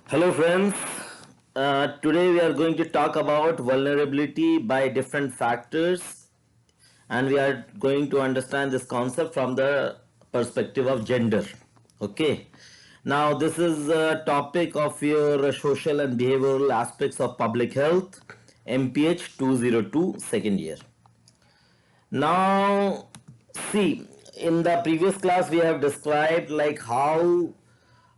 Hello, friends. Today we are going to talk about vulnerability by different factors, and we are going to understand this concept from the perspective of gender. Okay. Now, this is a topic of your social and behavioral aspects of public health, MPH 202, second year. Now, see, in the previous class, we have described like how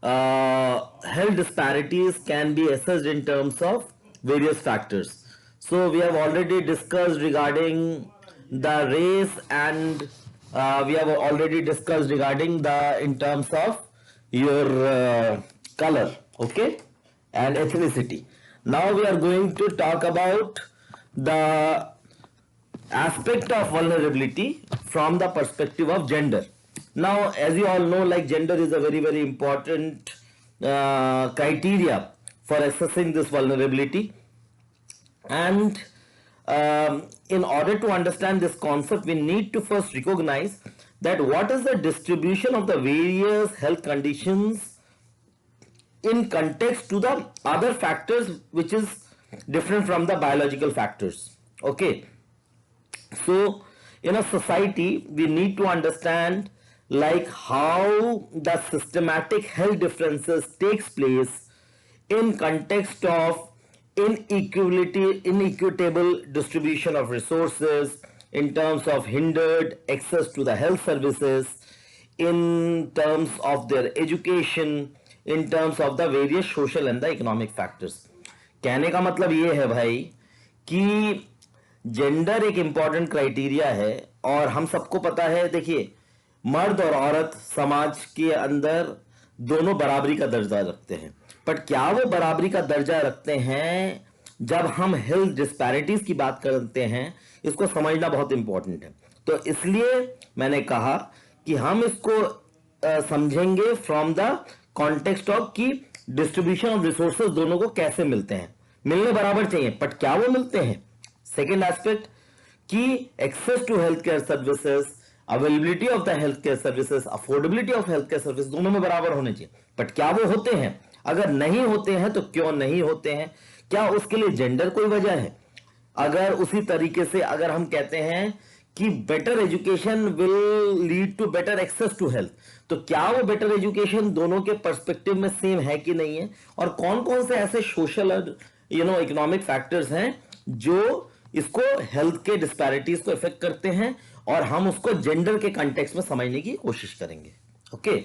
health disparities can be assessed in terms of various factors. So we have already discussed regarding the race, and we have already discussed regarding the in terms of your color, okay, and ethnicity. Now we are going to talk about the aspect of vulnerability from the perspective of gender. Now, as you all know, like gender is a very important criteria for assessing this vulnerability. And in order to understand this concept, we need to first recognize that what is the distribution of the various health conditions in context to the other factors, which is different from the biological factors. Okay. So in a society, we need to understand like how the systematic health differences takes place in context of inequitable distribution of resources, in terms of hindered access to the health services, in terms of their education, in terms of the various social and the economic factors. कहने का मतलब ये है भाई कि gender एक important criteria है, और हम सबको पता है, देखिए, मर्द और औरत समाज के अंदर दोनों बराबरी का दर्जा रखते हैं, बट क्या वो बराबरी का दर्जा रखते हैं जब हम हेल्थ डिस्पैरिटीज की बात करते हैं? इसको समझना बहुत इंपॉर्टेंट है। तो इसलिए मैंने कहा कि हम इसको समझेंगे फ्रॉम द कॉन्टेक्स्ट ऑफ कि डिस्ट्रीब्यूशन ऑफ रिसोर्सेज दोनों को कैसे मिलते हैं। मिलने बराबर चाहिए, बट क्या वो मिलते हैं? सेकेंड एस्पेक्ट कि access to health care services, availability of the health care services, affordability of health care service दोनों में बराबर होने चाहिए, बट क्या वो होते हैं? अगर नहीं होते हैं तो क्यों नहीं होते हैं? क्या उसके लिए जेंडर कोई वजह है? अगर उसी तरीके से अगर हम कहते हैं कि better education will lead to better access to health, तो क्या वो बेटर एजुकेशन दोनों के पर्सपेक्टिव में सेम है कि नहीं है? और कौन कौन से ऐसे सोशल और इकोनॉमिक फैक्टर्स हैं जो इसको हेल्थ के डिस्पैरिटीज को इफेक्ट करते हैं, और हम उसको जेंडर के कॉन्टेक्स्ट में समझने की कोशिश करेंगे। ओके,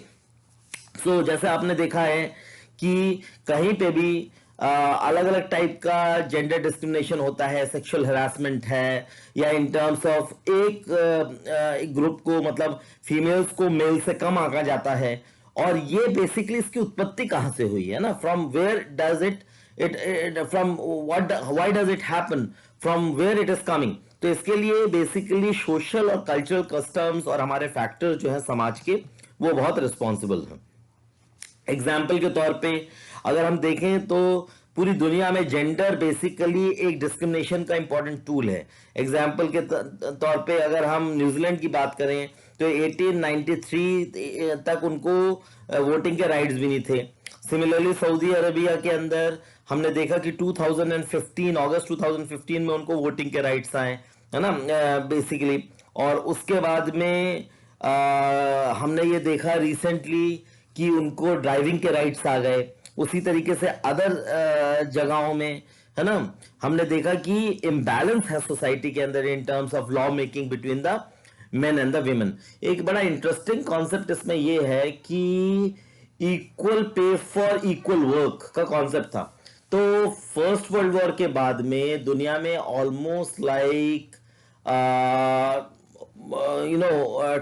सो जैसे आपने देखा है कि कहीं पे भी अलग अलग टाइप का जेंडर डिस्क्रिमिनेशन होता है, सेक्सुअल हरासमेंट है, या इन टर्म्स ऑफ एक ग्रुप को, मतलब फीमेल्स को मेल से कम आंका जाता है, और ये बेसिकली इसकी उत्पत्ति कहां से हुई है ना, from where does it from what, why does it happen, from where it is coming. तो इसके लिए बेसिकली सोशल और कल्चरल कस्टम्स और हमारे फैक्टर्स जो है समाज के, वो बहुत रिस्पॉन्सिबल हैं। एग्जाम्पल के तौर पे अगर हम देखें तो पूरी दुनिया में जेंडर बेसिकली एक डिस्क्रिमिनेशन का इंपॉर्टेंट टूल है। एग्जाम्पल के तौर पे अगर हम न्यूजीलैंड की बात करें तो 1893 तक उनको वोटिंग के राइट्स भी नहीं थे। सिमिलरली सऊदी अरेबिया के अंदर हमने देखा कि 2015 अगस्त 2015 में उनको वोटिंग के राइट्स आए, है ना, बेसिकली। और उसके बाद में हमने ये देखा रिसेंटली कि उनको ड्राइविंग के राइट्स आ गए। उसी तरीके से अदर जगहों में, है ना, हमने देखा कि इम्बैलेंस है सोसाइटी के अंदर इन terms of law making between the main and the women. एक बड़ा इंटरेस्टिंग कॉन्सेप्ट इसमें यह है कि equal pay for equal work का कॉन्सेप्ट था। तो फर्स्ट वर्ल्ड वॉर के बाद में दुनिया में ऑलमोस्ट लाइक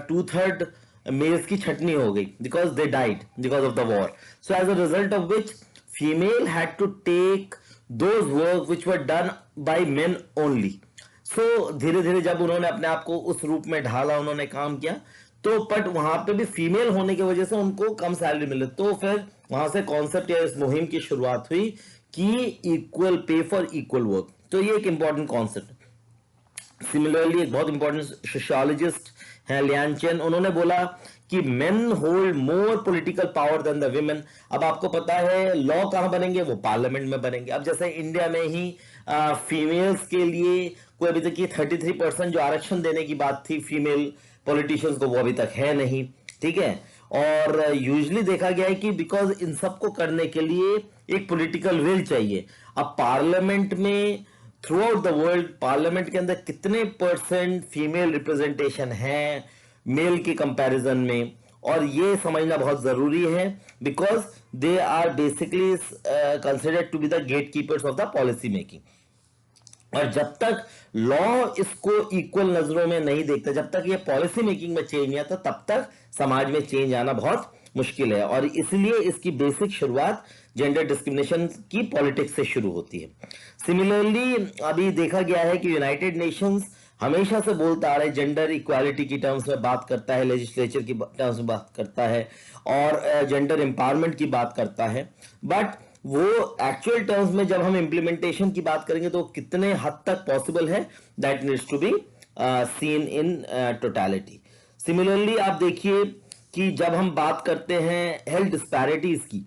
2/3 मेल्स की छटनी हो गई because they died because of the war. So as a result of which female had to take those work which were done by men only. सो धीरे धीरे जब उन्होंने अपने आप को उस रूप में ढाला, उन्होंने काम किया, तो बट वहां पे भी फीमेल होने की वजह से उनको कम सैलरी मिले। तो फिर वहां से कॉन्सेप्ट या इस मुहिम की शुरुआत हुई कि equal pay for equal work. तो ये एक इंपॉर्टेंट कॉन्सेप्ट। सिमिलरली एक बहुत इंपॉर्टेंट सोशियोलॉजिस्ट हैं लियान चेन, उन्होंने बोला कि men hold more political power than the women. अब आपको पता है लॉ कहां बनेंगे, वो पार्लियामेंट में बनेंगे। अब जैसे इंडिया में ही फीमेल्स के लिए कोई अभी तक ये 33% जो आरक्षण देने की बात थी फीमेल पॉलिटिशियंस को, वो अभी तक है नहीं, ठीक है। और यूजुअली देखा गया है कि बिकॉज इन सबको करने के लिए एक पॉलिटिकल विल चाहिए। अब पार्लियामेंट में throughout the world parliament के अंदर कितने % फीमेल रिप्रेजेंटेशन है मेल के कंपैरिजन में, और ये समझना बहुत जरूरी है because they are basically considered to be the gate keepers of the policy making. और जब तक लॉ इसको इक्वल नजरों में नहीं देखता, जब तक ये पॉलिसी मेकिंग में चेंज नहीं आता, तब तक समाज में चेंज आना बहुत मुश्किल है। और इसलिए इसकी बेसिक शुरुआत जेंडर डिस्क्रिमिनेशन की पॉलिटिक्स से शुरू होती है। सिमिलरली अभी देखा गया है कि यूनाइटेड नेशंस हमेशा से बोलता आ रहा है, जेंडर इक्वालिटी की टर्म्स में बात करता है, लेजिस्लेचर की टर्म्स में बात करता है, और जेंडर एम्पावरमेंट की बात करता है, बट वो एक्चुअल टर्म्स में जब हम इंप्लीमेंटेशन की बात करेंगे तो कितने हद तक पॉसिबल है, that needs to be seen in totality. Similarly आप देखिए कि जब हम बात करते हैं हेल्थ डिस्पैरिटीज की,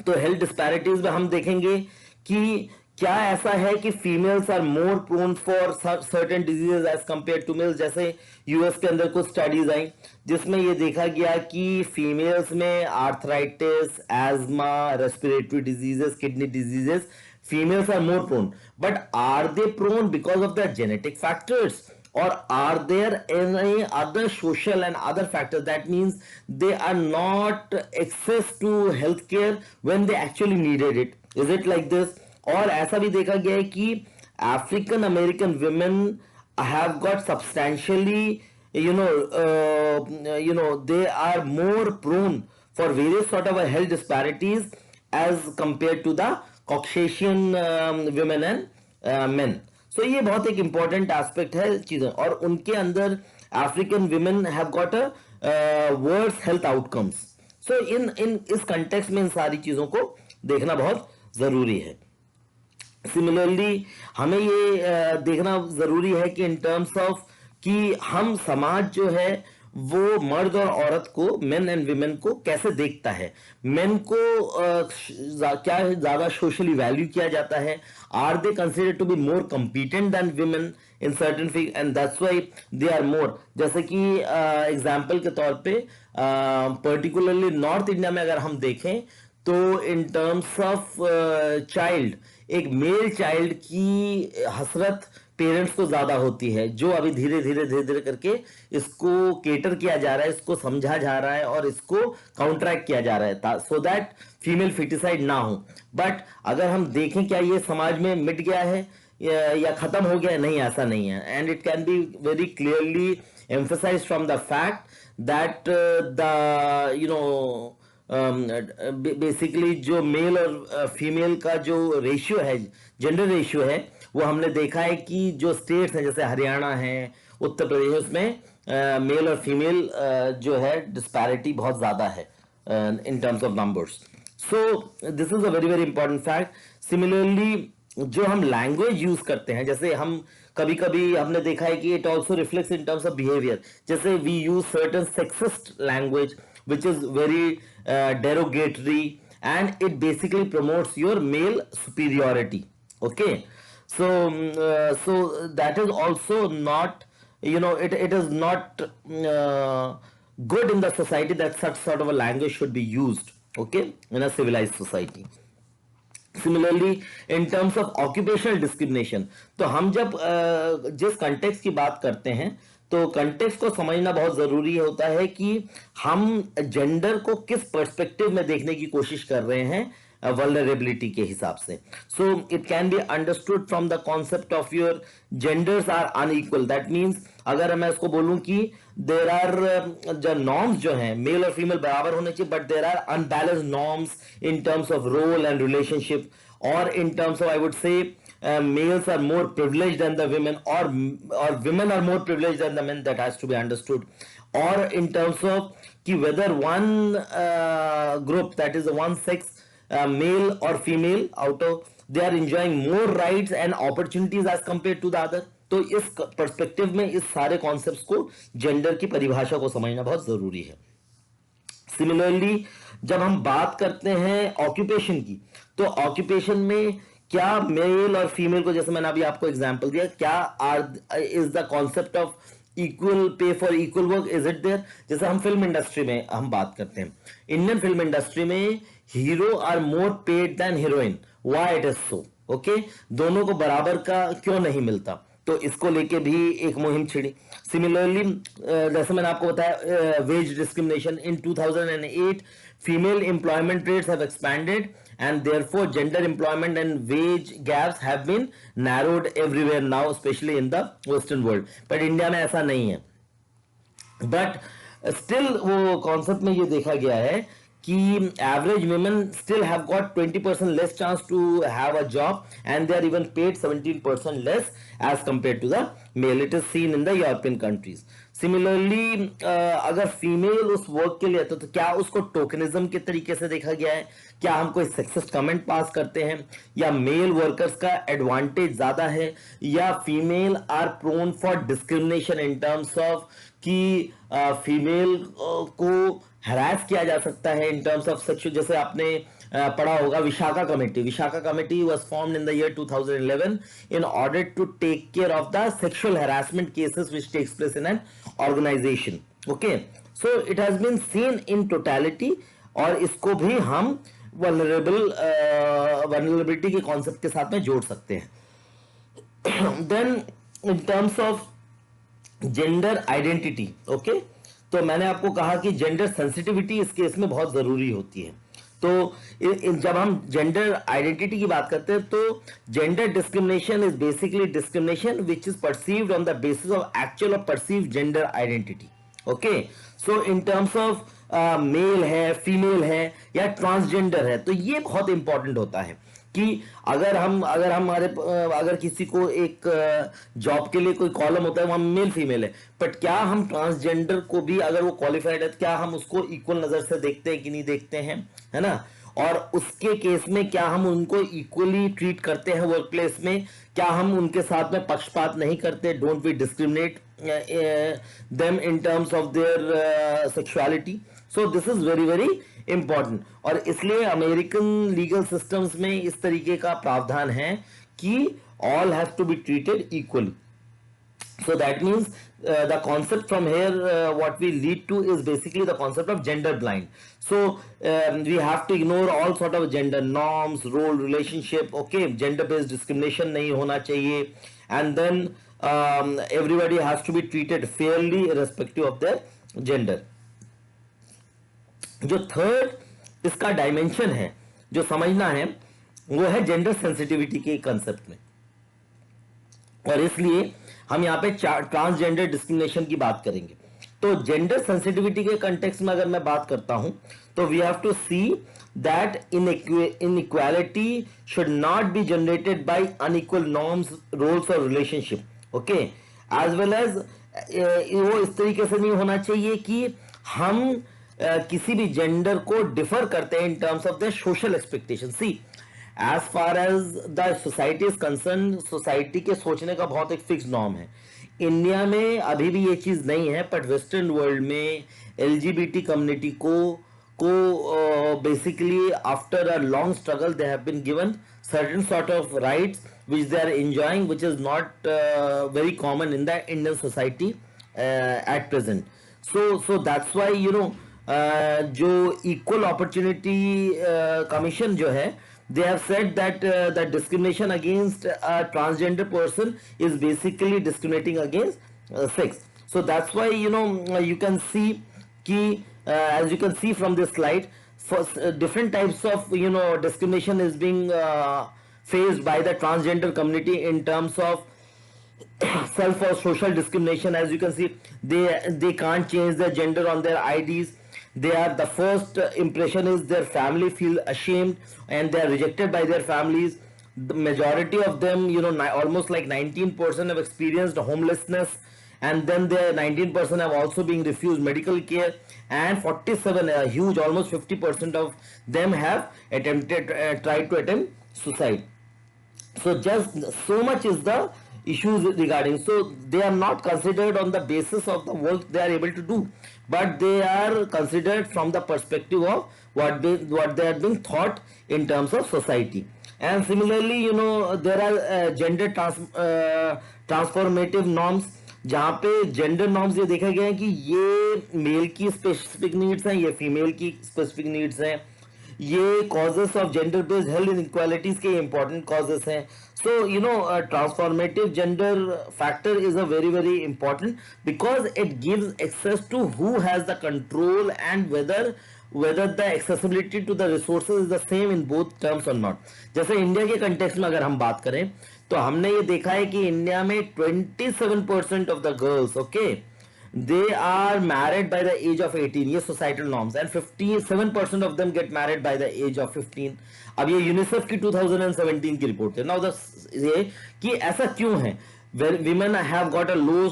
तो हेल्थ डिस्पैरिटीज में हम देखेंगे कि क्या ऐसा है कि females are more prone for certain diseases as compare to males. जैसे यूएस के अंदर कुछ स्टडीज आई जिसमें ये देखा गया कि फीमेल्स में arthritis, asthma, respiratory diseases, kidney diseases, females are more prone, but are they prone because of their genetic factors, or are there any other social and other factors? That means they are not access to healthcare when they actually needed it. Is it like this? और ऐसा भी देखा गया है कि African American women have got substantially, they are more prone for various sort of health disparities as compared to the Caucasian women and men. So ये बहुत एक important aspect है चीजें, और उनके अंदर African women have got a worse health outcomes. So इन इस context में इन सारी चीजों को देखना बहुत जरूरी है। सिमिलरली हमें ये देखना जरूरी है कि इन टर्म्स ऑफ कि हम समाज जो है वो मर्द और औरत को, मेन एंड विमेन को कैसे देखता है। मेन को क्या ज्यादा सोशली वैल्यू किया जाता है, are they considered to be more competent than women in certain field, and that's why they are more. जैसे कि एग्जांपल के तौर पे पर्टिकुलरली नॉर्थ इंडिया में अगर हम देखें तो इन टर्म्स ऑफ चाइल्ड, एक मेल चाइल्ड की हसरत पेरेंट्स को ज्यादा होती है, जो अभी धीरे धीरे करके इसको केटर किया जा रहा है, इसको समझा जा रहा है और इसको काउंटरैक्ट किया जा रहा है सो दैट फीमेल फिटिसाइड ना हो। बट अगर हम देखें क्या ये समाज में मिट गया है या खत्म हो गया है? नहीं, ऐसा नहीं है। And it can be very clearly emphasised from the fact that basically जो मेल और फीमेल का जो रेशियो है, जेंडर रेशियो है, वो हमने देखा है कि जो स्टेट्स हैं जैसे हरियाणा है, उत्तर प्रदेश, उसमें मेल और फीमेल जो है डिस्पैरिटी बहुत ज्यादा है इन terms of numbers. So this is a very very important fact. Similarly जो हम लैंग्वेज यूज करते हैं, जैसे हम कभी कभी हमने देखा है कि it also reflects in terms of behaviour. जैसे we use certain sexist language which is very derogatory, and it basically promotes your male superiority. Okay, so that is also not, it is not good in the society that such sort of a language should be used, okay, in a civilized society. Similarly in terms of occupational discrimination, तो हम जब जिस context की बात करते हैं तो context को समझना बहुत जरूरी होता है कि हम जेंडर को किस पर्सपेक्टिव में देखने की कोशिश कर रहे हैं वल्नरेबिलिटी के हिसाब से। So it can be understood from the concept of your genders are unequal. That means अगर मैं इसको बोलूं कि देर आर जो नॉर्म्स जो हैं मेल और फीमेल बराबर होने चाहिए, but there are unbalanced norms in terms of role and relationship, और in terms of, I would say, males are more privileged than the women, or women are more privileged than the men. That has to be understood. Or in terms of ki whether one group, that is the one sex, male or female, they are enjoying more rights and opportunities as compared to the other. तो इस perspective में इस सारे concepts को, gender की परिभाषा को समझना बहुत जरूरी है। सिमिलरली जब हम बात करते हैं ऑक्यूपेशन की, तो ऑक्यूपेशन में क्या मेल और फीमेल को, जैसे मैंने अभी आपको एग्जांपल दिया, क्या is the concept of equal pay for equal work, is it there? जैसे हम फिल्म इंडस्ट्री में हम बात करते हैं, इंडियन फिल्म इंडस्ट्री में hero are more paid than heroine, why it is so? Okay, दोनों को बराबर का क्यों नहीं मिलता? तो इसको लेके भी एक मुहिम छिड़ी। सिमिलरली जैसे मैंने आपको बताया wage discrimination, in 2008 female employment rates have expanded and therefore gender employment and wage gaps have been narrowed everywhere now, especially in the western world, but India में ऐसा नहीं है। बट स्टिल वो कॉन्सेप्ट में ये देखा गया है कि average women still have got 20% less chance to have a job and they are even paid 17% less as compare to the male. It is seen in the European countries. Similarly अगर female उस work के लिए तो क्या उसको tokenism के तरीके से देखा गया है? क्या हम कोई सेक्सिस्ट कमेंट पास करते हैं, या मेल वर्कर्स का एडवांटेज ज्यादा है, या female are prone for discrimination in terms of कि फीमेल को हरास किया जा सकता है इन टर्म्स ऑफ सेक्सुअल? जैसे आपने पढ़ा होगा Vishakha committee. Vishakha committee was formed in the year 2011 in order to take care of the sexual harassment cases which takes place in an organization. Okay, so it has been seen in totality, और इसको भी हम vulnerability के concept के साथ में जोड़ सकते हैं। Then in terms of gender identity, okay, तो मैंने आपको कहा कि जेंडर सेंसिटिविटी इस केस में बहुत जरूरी होती है। तो जब हम जेंडर आइडेंटिटी की बात करते हैं तो gender discrimination is basically discrimination which is perceived on the basis of actual और perceived gender identity. Okay, so in terms of male है, फीमेल है, या ट्रांसजेंडर है, तो ये बहुत इंपॉर्टेंट होता है कि अगर किसी को एक जॉब के लिए कोई कॉलम होता है वहां मेल फीमेल है, बट क्या हम ट्रांसजेंडर को भी, अगर वो क्वालिफाइड है, तो क्या हम उसको इक्वल नजर से देखते हैं कि नहीं देखते हैं, है ना? और उसके केस में क्या हम उनको इक्वली ट्रीट करते हैं वर्क प्लेस में? क्या हम उनके साथ में पक्षपात नहीं करते? Don't we discriminate them in terms of their sexuality? So this is very very important, और इसलिए अमेरिकन लीगल सिस्टम्स में इस तरीके का प्रावधान है कि all have to be treated equally. So that means the concept from here what we lead to is basically the concept of gender blind. So we have to ignore all sort of gender norms, role relationship, okay, gender based discrimination नहीं होना चाहिए, and then everybody has to be treated fairly irrespective of their gender. जो third इसका dimension है जो समझना है वो है जेंडर सेंसिटिविटी के कंसेप्ट में, और इसलिए हम यहाँ पे ट्रांसजेंडर डिस्क्रिमिनेशन की बात करेंगे। तो जेंडर सेंसिटिविटी के कंटेक्स्ट में अगर मैं बात करता हूं तो we have to see that inequality should not be generated by unequal norms, roles और relationship, okay, as well as वो इस तरीके से नहीं होना चाहिए कि हम किसी भी जेंडर को डिफर करते हैं in terms of the social expectation. See, as far as the society is concerned, society के सोचने का बहुत एक फिक्स नॉर्म है। इंडिया में अभी भी ये चीज नहीं है, बट वेस्टर्न वर्ल्ड में एलजीबीटी कम्युनिटी को basically after a long struggle they have been given certain sort of rights which they are enjoying, which is not very common in the Indian society at present. So that's why जो equal opportunity commission जो है, they have said that the discrimination against a transgender person is basically discriminating against sex. So that's why you can see कि as you can see from this slide, for different types of discrimination is being faced by the transgender community in terms of self or social discrimination. As you can see, they can't change their gender on their IDs. The first impression is their family feel ashamed and they are rejected by their families. The majority of them, almost like 19% have experienced homelessness, and then the 19% have also been refused medical care, and 47, a huge, almost 50% of them have tried to attempt suicide. So just so much is the issues regarding, so they are not considered on the basis of the work they are able to do, but they are considered from the perspective of what they are being thought in terms of society. And similarly, you know, there are transformative norms, जहाँ पे gender norms ये देखा गया है कि ये mail की specific needs हैं, ये फीमेल की स्पेसिफिक नीड्स हैं, ये causes of gender based health inequalities के इंपॉर्टेंट कॉजेस हैं. So you know, transformative gender factor is a very very important because it gives access to who has the control and whether the accessibility to the resources is the same in both terms or not. जैसे India के context में अगर हम बात करें तो हमने ये देखा है कि इंडिया में 27% of the girls, okay, they are married by the age of 18, ये societal norms, and 57% of them get married by the age of 15. अब ये यूनिसेफ की 2017 की रिपोर्ट है. नाउ ये कि ऐसा क्यों है, women have got a low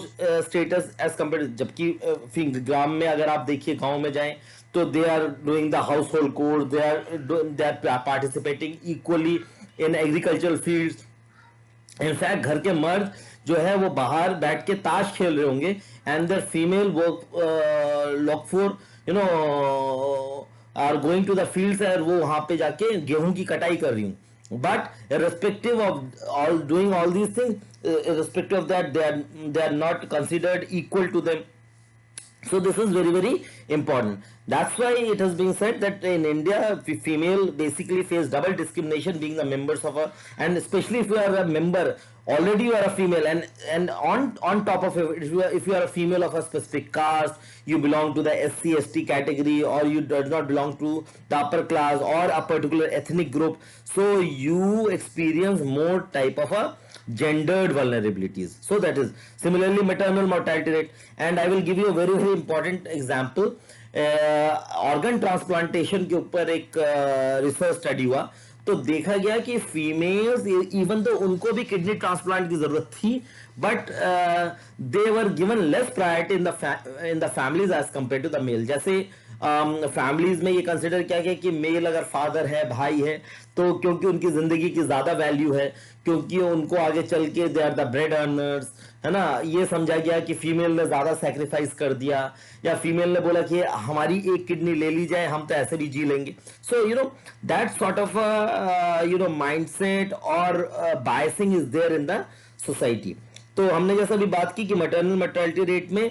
status as compared, जबकि ग्राम में अगर आप देखिए, गांव में जाएं तो they are doing the household chores, they are participating equally in agricultural fields. In fact घर के मर्द जो है वो बाहर बैठ के ताश खेल रहे होंगे, and their female work for you know are going to the fields, और वो वहां पे जाके गेहूं की कटाई कर रही हूँ. But irrespective of all doing all these things, irrespective of that, they are not considered equal to them. So this is very very important. That's why it has been said that in India female basically face double discrimination being the members of a, and especially if you are a member, already you are a female, and on top of it, if you are a female of a specific caste, you belong to the SC ST category, or you do not belong to the upper class or a particular ethnic group, so you experience more type of a gendered vulnerabilities. So that is similarly maternal mortality rate. And I will give you a very very important example. Organ transplantation के ऊपर एक research study हुआ, तो देखा गया कि females even तो उनको भी किडनी ट्रांसप्लांट की जरूरत थी, but they were given less priority in the families as compare to the male. जैसे फैमिलीज में ये कंसिडर किया गया कि मेल अगर फादर है, भाई है, तो क्योंकि उनकी जिंदगी की ज्यादा वैल्यू है, क्योंकि उनको आगे चल के they are the bread earners, है ना, ये समझा गया कि फीमेल ने ज्यादा सैक्रिफाइस कर दिया, या फीमेल ने बोला कि हमारी एक किडनी ले ली जाए, हम तो ऐसे भी जी लेंगे. So you know that sort of you know mindset और biasing is there in the society. तो हमने जैसा भी बात की कि मैटरनल मर्टेलिटी रेट में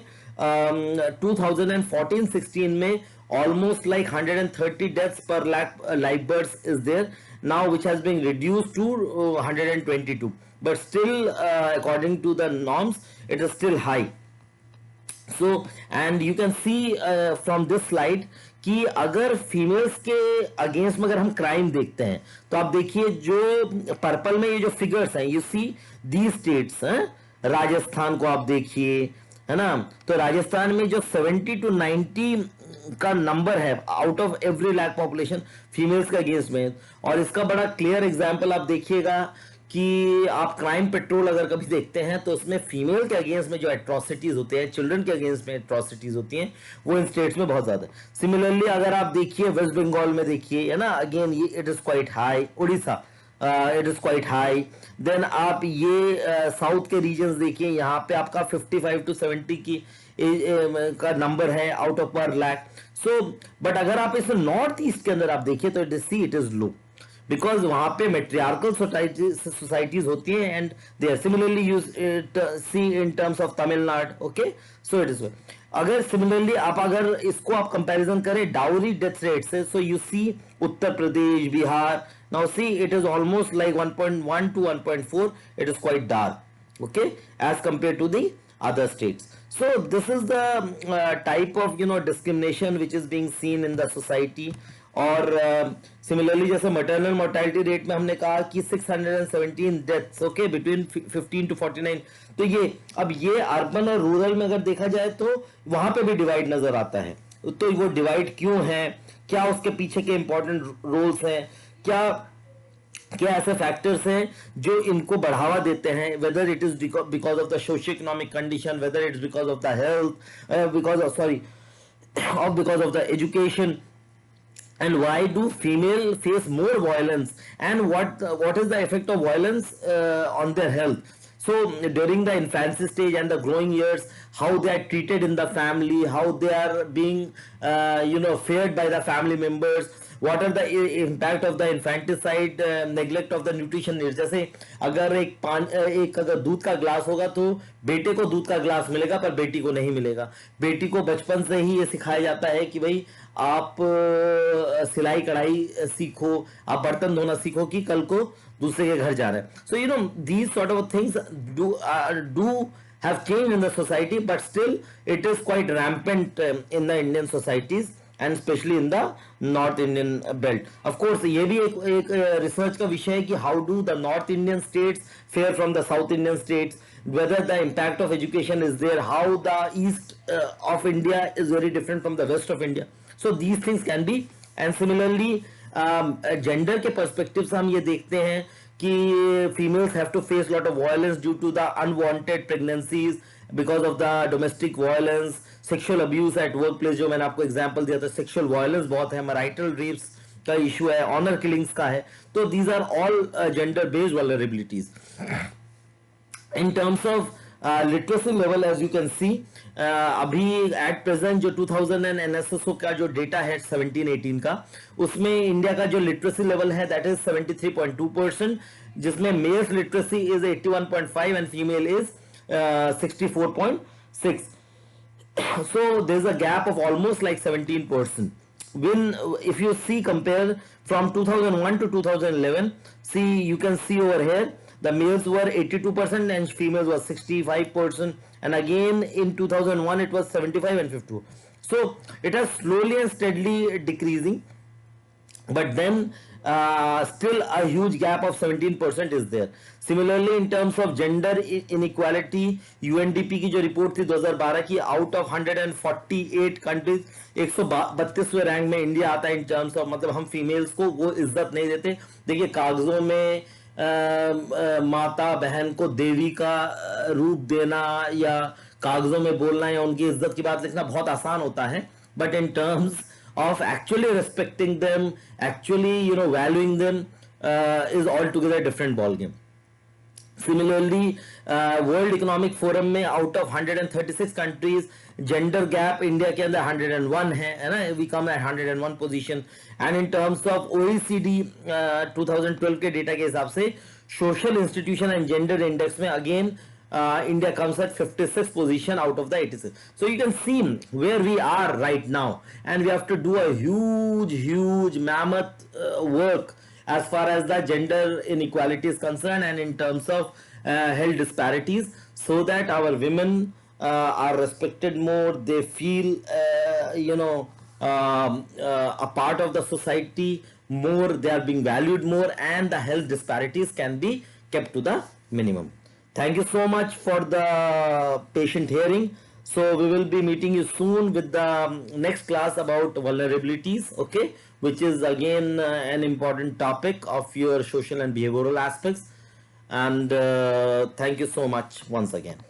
2014-16 में almost like 130 deaths per lakh live births is there now, which has been reduced to 122, but still according to the norms it is still high. So and you can see from this slide कि अगर females के against में अगर हम crime देखते हैं तो आप देखिए जो पर्पल में ये जो फिगर्स हैं, यू सी दी स्टेट्स हैं, राजस्थान को आप देखिए, है ना, तो राजस्थान में जो 70 to 90 का नंबर है out of every lakh population females के अगेंस्ट में. और इसका बड़ा क्लियर एग्जांपल आप देखिएगा कि आप क्राइम पेट्रोल अगर कभी देखते हैं तो उसमें फीमेल के अगेंस्ट में जो एट्रोसिटीज होते हैं, चिल्ड्रन के अगेंस्ट में एट्रोसिटीज होती हैं, वो इन स्टेट्स में बहुत ज्यादा. सिमिलरली अगर आप देखिए वेस्ट बंगाल में देखिए, है ना, अगेन ये it is quite high. Odisha it is quite high. Then आप ये साउथ के रीजन्स देखिए, यहाँ पे आपका 55 to 70 की का नंबर है आउट ऑफ पर लैक. सो बट अगर आप इसे नॉर्थ ईस्ट के अंदर आप देखिए तो इट इज लो, बिकॉज वहां पे मेट्रियार्कल सोसाइटीज होती हैं, and they are similarly use see in terms of Tamil Nadu. Okay, so it is. अगर सिमिलरली आप अगर इसको आप कंपैरिजन करें डाउरी डेथ रेट से, so you see Uttar Pradesh, Bihar, now see it is almost like 1.1 to 1.4, it is quite dark, okay, as compared to the other states. So this is the type of, you know, discrimination which is being seen in the society. और similarly जैसे maternal mortality rate में हमने कहा कि 617 deaths, okay, between 15 to 49. तो ये urban और rural में अगर देखा जाए तो वहां पे भी डिवाइड नजर आता है. तो वो डिवाइड क्यों है, क्या उसके पीछे के इंपॉर्टेंट रोल्स हैं, क्या ऐसे फैक्टर्स हैं जो इनको बढ़ावा देते हैं, whether it is because of the socio economic condition, whether it is because of the health, because of the education, and why do female face more violence, and what is the effect of violence on their health. So during the infancy stage and the growing years, how they are treated in the family, how they are being feared by the family members, what are the impact of the infanticide, neglect of the nutrition needs. जैसे अगर एक अगर दूध का glass होगा तो बेटे को दूध का ग्लास मिलेगा पर बेटी को नहीं मिलेगा. बेटी को बचपन से ही ये सिखाया जाता है कि भाई आप सिलाई कढ़ाई सीखो, आप बर्तन धोना सीखो कि कल को दूसरे के घर जा रहे हैं. सो these sort of things do have changed in the society, but still it is quite rampant in the Indian societies and especially in the North Indian belt. Of course ये भी एक research का विषय है कि how do the North Indian states fare from the South Indian states, whether the impact of education is there, how the east of India is very different from the west of India. So these things can be. And similarly gender के perspective से हम ये देखते हैं कि females have to face lot of violence due to the unwanted pregnancies because of the domestic violence, sexual abuse at work place, जो मैंने आपको एग्जांपल दिया था. सेक्सुअल वायलेंस बहुत है, मैरिटल रेप्स का इशू है, ऑनर किलिंग्स का है. तो these are all gender based vulnerabilities. In terms of literacy level, as you can see, अभी एट प्रेजेंट जो 2000 एंड एनएसएसओ का जो डेटा है 17-18 का, उसमें इंडिया का जो लिटरेसी लेवल है दैट इज 73.2%, जिसमें males literacy is 81.5 and female is 64.6. So there's a gap of almost like 17%. When if you see compare from 2001 to 2011, see you can see over here the males were 82% and females were 65%, and again in 2001 it was 75 and 52. So it has slowly and steadily decreasing, but then still a huge gap of 17% is there. Similarly in terms of gender inequality, UNDP की जो report थी 2012 की, out of 148 countries 132वें rank में India आता है इन terms of, मतलब हम females को वो इज्जत नहीं देते. देखिए कागजों में माता बहन को देवी का रूप देना या कागजों में बोलना या उनकी इज्जत की बात लिखना बहुत आसान होता है, but in terms of actually respecting them, actually valuing them is altogether different ball game. Similarly World Economic Forum में out of 136 countries gender gap India के अंदर 101 है ना, we come at 101 position. And in terms of OECD 2012 के data के हिसाब से social institution and gender index में again India comes at 56th position out of the 86. So you can see where we are right now, and we have to do a huge mammoth work as far as the gender inequality is concerned, and in terms of health disparities, so that our women are respected more, they feel a part of the society more, they are being valued more, and the health disparities can be kept to the minimum. Thank you so much for the patient hearing. So we will be meeting you soon with the next class about vulnerabilities, okay, which is again an important topic of your social and behavioral aspects. And thank you so much once again.